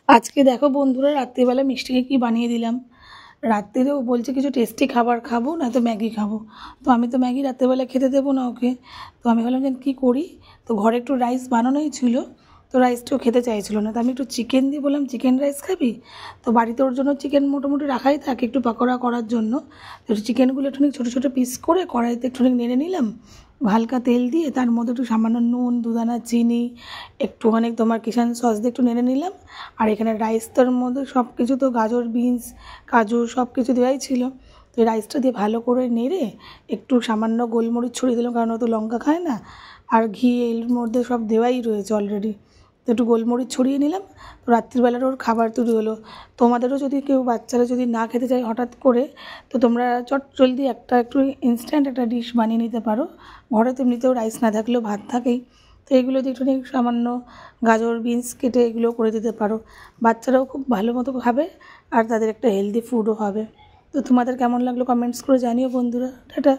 আজকে দেখো বন্ধুরা, রাত্রিবেলা মিষ্টিকে কি বানিয়ে দিলাম। রাত্রিরেও বলছে কিছু টেস্টি খাবার খাবো, না তো ম্যাগি খাবো। তো আমি তো ম্যাগি রাত্রিবেলা খেতে দেবো না ওকে। তো আমি ভাবলাম যে কী করি। তো ঘরে একটু রাইস বানানোই ছিল, তো রাইসটাও খেতে চাইছিলো না। তো আমি একটু চিকেন দিয়ে বললাম, চিকেন রাইস খাবি? তো বাড়িতে ওর জন্য চিকেন মোটামুটি রাখাই থাকে একটু পাকোড়া করার জন্য। তো চিকেনগুলো একটুখানি ছোটো ছোটো পিস করে কড়াইতে একটুখানি নেড়ে নিলাম, হালকা তেল দিয়ে তার মধ্যে একটু সামান্য নুন, দুদানা চিনি, একটুখানি তোমার কিষান সস দিয়ে একটু নেড়ে নিলাম। আর এখানে রাইসটার মধ্যে সব কিছু তো গাজর, বিনস, কাজু সব কিছু দেওয়াই ছিল। তো এই রাইসটা দিয়ে ভালো করে নেড়ে একটু সামান্য গোলমরিচ ছড়িয়ে দিলাম, কারণ ও তো লঙ্কা খায় না। আর ঘি এর মধ্যে সব দেওয়াই রয়েছে অলরেডি। তো একটু গোলমরিচ ছড়িয়ে নিলাম। তো রাত্রিবেলার ওর খাবার তৈরি হলো। তোমাদেরও যদি কেউ বাচ্চারা যদি না খেতে চায় হঠাৎ করে, তো তোমরা চট জলদি একটু ইনস্ট্যান্ট একটা ডিশ বানিয়ে নিতে পারো। ঘরে তো এমনিতেও রাইস না থাকলেও ভাত থাকেই। তো এগুলো দিয়ে একটুখানি সামান্য গাজর, বিনস কেটে এগুলো করে দিতে পারো। বাচ্চারাও খুব ভালো মতো খাবে, আর তাদের একটা হেলদি ফুডও হবে। তো তোমাদের কেমন লাগলো কমেন্টস করে জানিও বন্ধুরা। টাটা।